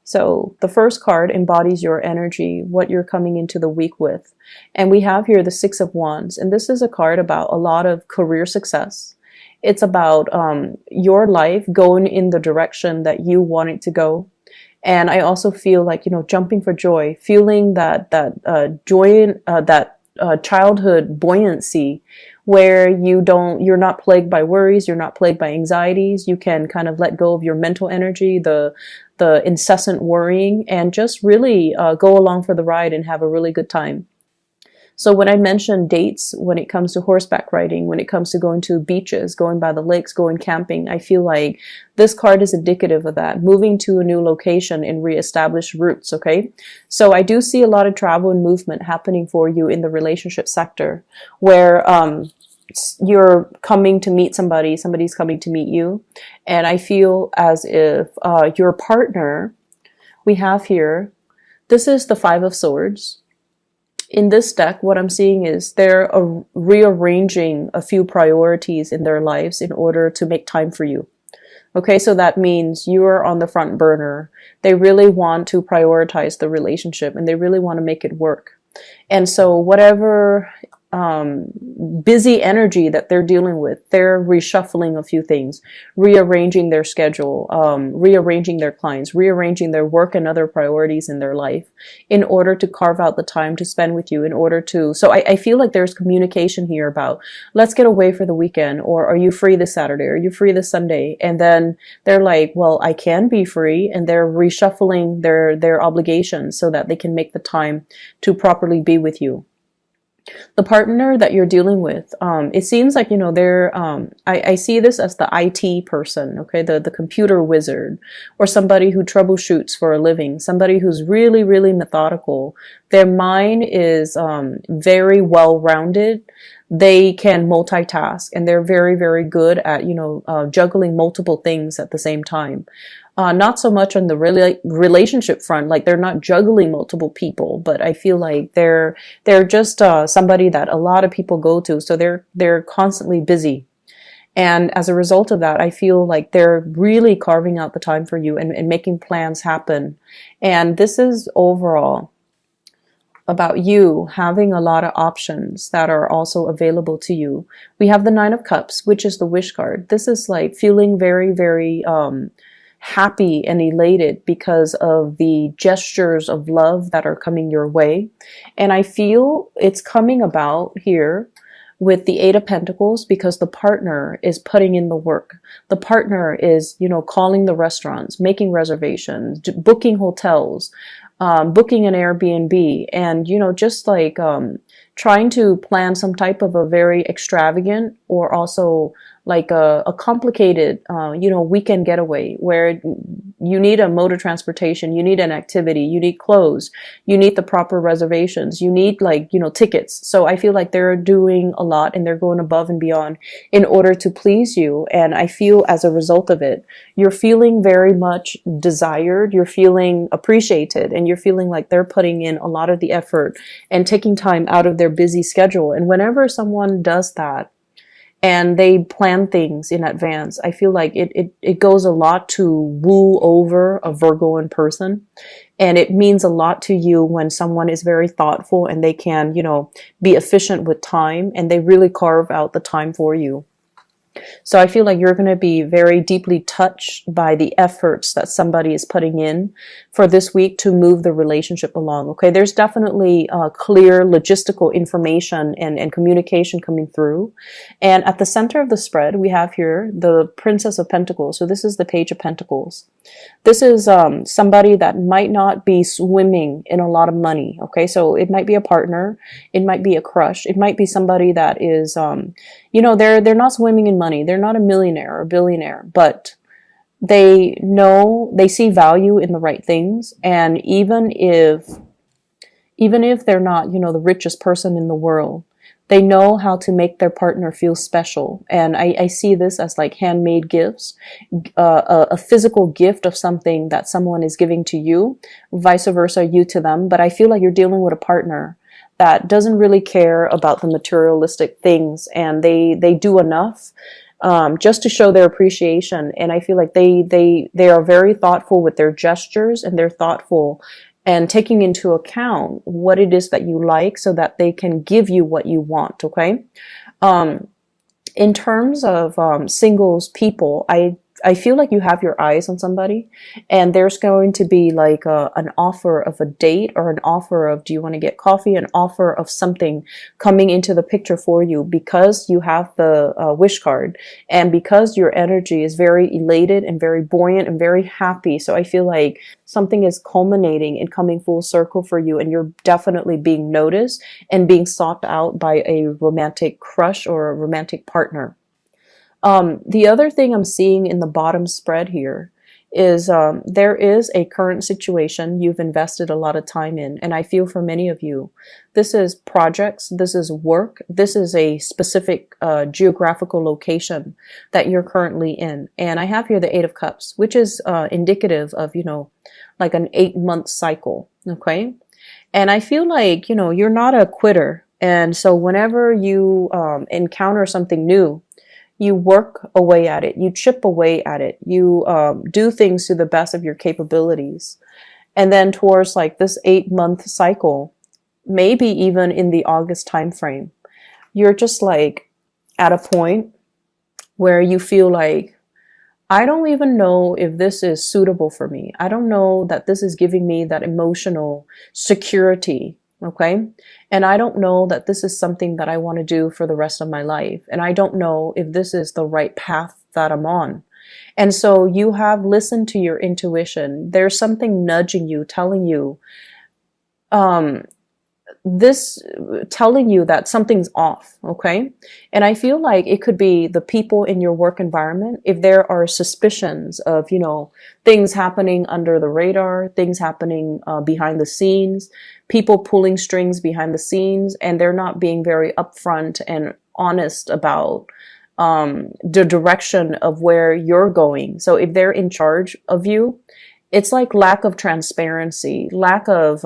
So the first card embodies your energy, what you're coming into the week with. And we have here the Six of Wands. And this is a card about a lot of career success. It's about your life going in the direction that you want it to go. And I also feel like, jumping for joy, feeling that joy, that childhood buoyancy, where you're not plagued by worries, you're not plagued by anxieties. You can kind of let go of your mental energy, the incessant worrying, and just really go along for the ride and have a really good time. So when I mention dates, when it comes to horseback riding, when it comes to going to beaches, going by the lakes, going camping, I feel like this card is indicative of that, moving to a new location and reestablish roots, okay? So I do see a lot of travel and movement happening for you in the relationship sector, where you're coming to meet somebody, somebody's coming to meet you, and I feel as if your partner, we have here, this is the Five of Swords. In this deck, what I'm seeing is they're rearranging a few priorities in their lives in order to make time for you. Okay, so that means you're on the front burner. They really want to prioritize the relationship and they really want to make it work. And so whatever busy energy that they're dealing with, they're reshuffling a few things, rearranging their schedule, rearranging their clients, rearranging their work and other priorities in their life in order to carve out the time to spend with you, in order to, so I feel like there's communication here about, let's get away for the weekend, or are you free this Saturday? Are you free this Sunday? And then they're like, well, I can be free, and they're reshuffling their obligations so that they can make the time to properly be with you. The partner that you're dealing with, it seems like, they're, I see this as the IT person, okay, the computer wizard, or somebody who troubleshoots for a living, somebody who's really, really methodical. Their mind is very well-rounded. They can multitask, and they're very, very good at, juggling multiple things at the same time. Not so much on the relationship front, like they're not juggling multiple people, but I feel like they're just somebody that a lot of people go to, so they're constantly busy. And as a result of that, I feel like they're really carving out the time for you and making plans happen. And this is overall about you having a lot of options that are also available to you. We have the Nine of Cups, which is the wish card. This is like feeling very, very happy and elated because of the gestures of love that are coming your way. And I feel it's coming about here with the Eight of Pentacles because the partner is putting in the work. The partner is, calling the restaurants, making reservations, booking hotels, booking an Airbnb, and, just like trying to plan some type of a very extravagant or also like a complicated, weekend getaway where you need a mode of transportation, you need an activity, you need clothes, you need the proper reservations, you need tickets. So I feel like they're doing a lot and they're going above and beyond in order to please you. And I feel as a result of it, you're feeling very much desired, you're feeling appreciated, and you're feeling like they're putting in a lot of the effort and taking time out of their busy schedule. And whenever someone does that, and they plan things in advance, I feel like it goes a lot to woo over a Virgoan person. And it means a lot to you when someone is very thoughtful and they can, be efficient with time and they really carve out the time for you. So I feel like you're going to be very deeply touched by the efforts that somebody is putting in for this week to move the relationship along. Okay, there's definitely clear logistical information and communication coming through. And at the center of the spread, we have here the Princess of Pentacles. So this is the Page of Pentacles. This is somebody that might not be swimming in a lot of money. Okay, so it might be a partner, it might be a crush, it might be somebody that is, they're not swimming in money. They're not a millionaire or a billionaire, but they see value in the right things. And even if they're not, the richest person in the world, they know how to make their partner feel special. And I see this as like handmade gifts, a physical gift of something that someone is giving to you, vice versa, you to them. But I feel like you're dealing with a partner that doesn't really care about the materialistic things, and they do enough just to show their appreciation. And I feel like they are very thoughtful with their gestures, and they're thoughtful and taking into account what it is that you like so that they can give you what you want. Okay. Um, in terms of singles people, I feel like you have your eyes on somebody, and there's going to be like an offer of a date, or an offer of, do you want to get coffee? An offer of something coming into the picture for you, because you have the wish card, and because your energy is very elated and very buoyant and very happy. So I feel like something is culminating and coming full circle for you, and you're definitely being noticed and being sought out by a romantic crush or a romantic partner. The other thing I'm seeing in the bottom spread here is there is a current situation you've invested a lot of time in. And I feel for many of you, this is projects, this is work, this is a specific geographical location that you're currently in. And I have here the Eight of Cups, which is indicative of, like an 8-month cycle. Okay. And I feel like, you're not a quitter. And so whenever you encounter something new, you work away at it, you chip away at it, you do things to the best of your capabilities. And then towards like this 8-month cycle, maybe even in the August timeframe, you're just like at a point where you feel like, I don't even know if this is suitable for me. I don't know that this is giving me that emotional security. Okay. And I don't know that this is something that I want to do for the rest of my life. And I don't know if this is the right path that I'm on. And so you have listened to your intuition. There's something nudging you, telling you, telling you that something's off. Okay. And I feel like it could be the people in your work environment. If there are suspicions of, things happening under the radar, things happening behind the scenes, people pulling strings behind the scenes, and they're not being very upfront and honest about the direction of where you're going. So if they're in charge of you, it's like lack of transparency, lack of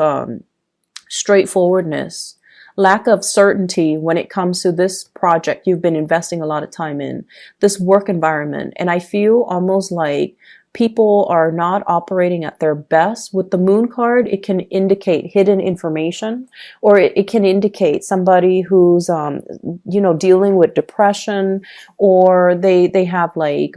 straightforwardness, lack of certainty when it comes to this project you've been investing a lot of time in, this work environment. And I feel almost like people are not operating at their best. With the Moon card, it can indicate hidden information, or it can indicate somebody who's, dealing with depression, or they have like,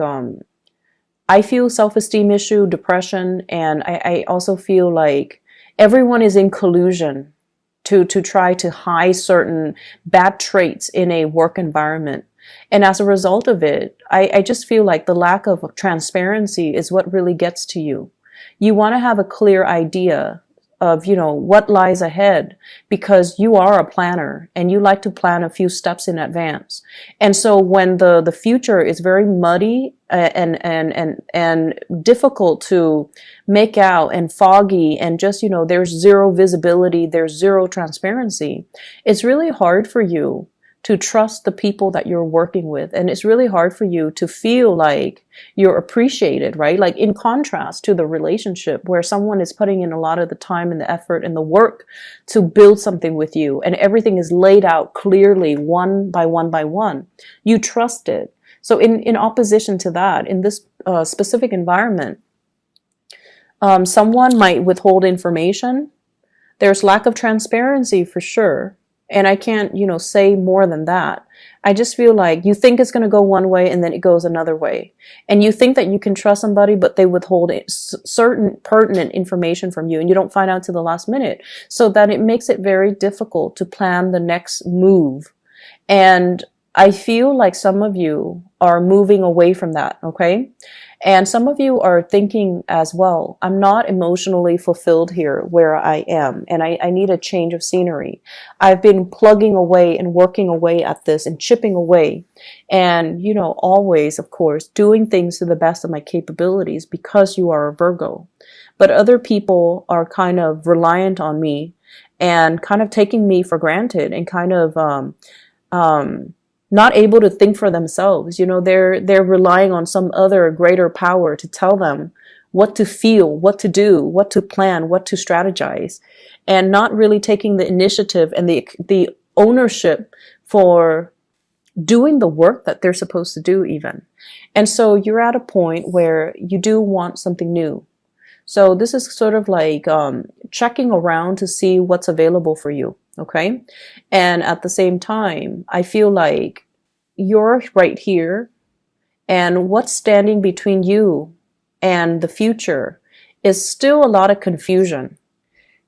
I feel self-esteem issue, depression, and I also feel like everyone is in collusion to try to hide certain bad traits in a work environment. And as a result of it, I just feel like the lack of transparency is what really gets to you. You want to have a clear idea of, what lies ahead, because you are a planner and you like to plan a few steps in advance. And so when the future is very muddy and difficult to make out and foggy, and just, there's zero visibility, there's zero transparency, it's really hard for you to trust the people that you're working with. And it's really hard for you to feel like you're appreciated, right? Like in contrast to the relationship where someone is putting in a lot of the time and the effort and the work to build something with you, and everything is laid out clearly one by one by one. You trust it. So in opposition to that, in this specific environment, someone might withhold information. There's lack of transparency for sure. And I can't, say more than that. I just feel like you think it's going to go one way and then it goes another way. And you think that you can trust somebody, but they withhold certain pertinent information from you, and you don't find out to the last minute. So that it makes it very difficult to plan the next move. And I feel like some of you are moving away from that, okay? And some of you are thinking as well, I'm not emotionally fulfilled here where I am, and I need a change of scenery. I've been plugging away and working away at this and chipping away, and, always, of course, doing things to the best of my capabilities, because you are a Virgo. But other people are kind of reliant on me and kind of taking me for granted, and kind of not able to think for themselves. They're relying on some other greater power to tell them what to feel, what to do, what to plan, what to strategize, and not really taking the initiative and the ownership for doing the work that they're supposed to do even. And so you're at a point where you do want something new. So this is sort of like checking around to see what's available for you. Okay. And at the same time, I feel like you're right here, and what's standing between you and the future is still a lot of confusion.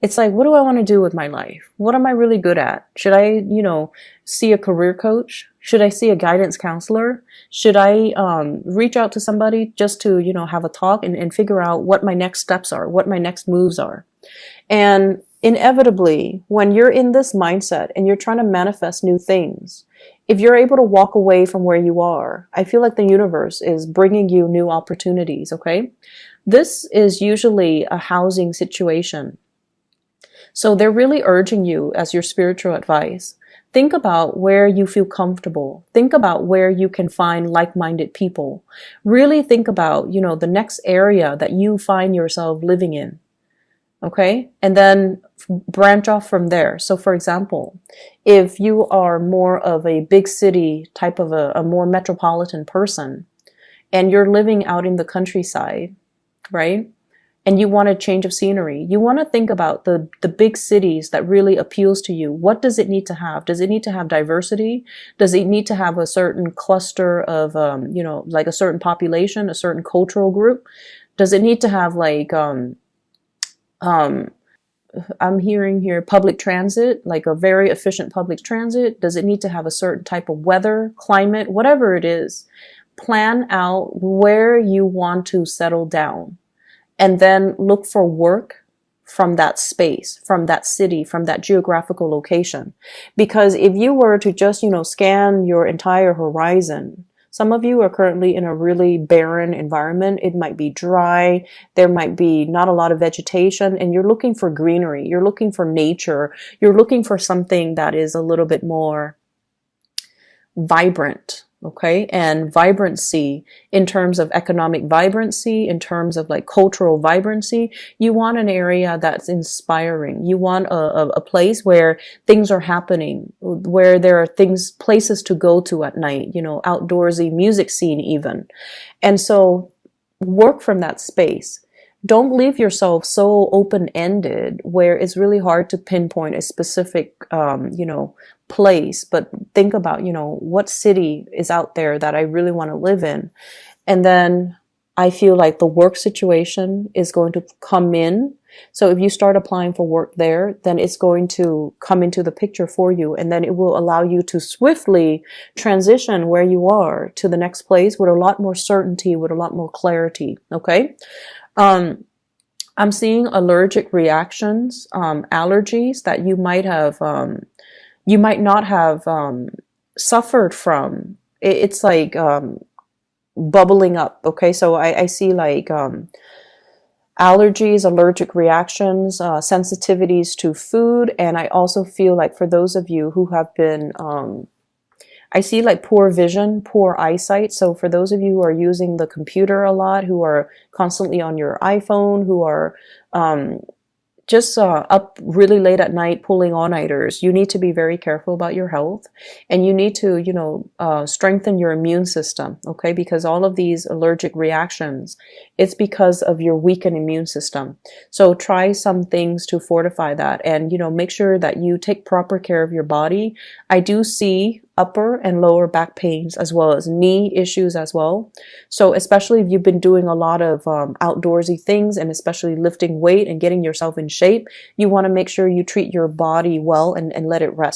It's like, what do I want to do with my life? What am I really good at? Should I, see a career coach? Should I see a guidance counselor? Should I reach out to somebody just to, have a talk and figure out what my next steps are, what my next moves are? And inevitably, when you're in this mindset and you're trying to manifest new things, if you're able to walk away from where you are, I feel like the universe is bringing you new opportunities, okay? This is usually a housing situation. So they're really urging you as your spiritual advice. Think about where you feel comfortable. Think about where you can find like-minded people. Really think about, the next area that you find yourself living in. Okay? And then branch off from there. So for example, if you are more of a big city type of a more metropolitan person, and you're living out in the countryside, right? And you want a change of scenery, you want to think about the big cities that really appeals to you. What does it need to have? Does it need to have diversity? Does it need to have a certain cluster of, like a certain population, a certain cultural group? Does it need to have like, I'm hearing here public transit, like a very efficient public transit? Does it need to have a certain type of weather, climate, whatever it is? Plan out where you want to settle down. And then look for work from that space, from that city, from that geographical location. Because if you were to just, scan your entire horizon, some of you are currently in a really barren environment. It might be dry. There might be not a lot of vegetation, and you're looking for greenery. You're looking for nature. You're looking for something that is a little bit more vibrant. Okay. And vibrancy in terms of economic vibrancy, in terms of like cultural vibrancy, you want an area that's inspiring. You want a place where things are happening, where there are places to go to at night, outdoorsy music scene even. And so work from that space. Don't leave yourself so open-ended where it's really hard to pinpoint a specific, place, but think about, what city is out there that I really want to live in. And then I feel like the work situation is going to come in. So if you start applying for work there, then it's going to come into the picture for you. And then it will allow you to swiftly transition where you are to the next place with a lot more certainty, with a lot more clarity. Okay. I'm seeing allergic reactions, allergies that you might have, you might not have suffered from. It's like bubbling up. Okay, so I see like allergies, allergic reactions, sensitivities to food, and I also feel like for those of you who have been, I see like poor vision, poor eyesight. So for those of you who are using the computer a lot, who are constantly on your iPhone, who are just up really late at night pulling all-nighters, you need to be very careful about your health, and you need to, strengthen your immune system, okay? Because all of these allergic reactions, it's because of your weakened immune system. So try some things to fortify that, and, make sure that you take proper care of your body. I do see upper and lower back pains as well as knee issues as well. So especially if you've been doing a lot of outdoorsy things, and especially lifting weight and getting yourself in shape, you want to make sure you treat your body well and let it rest.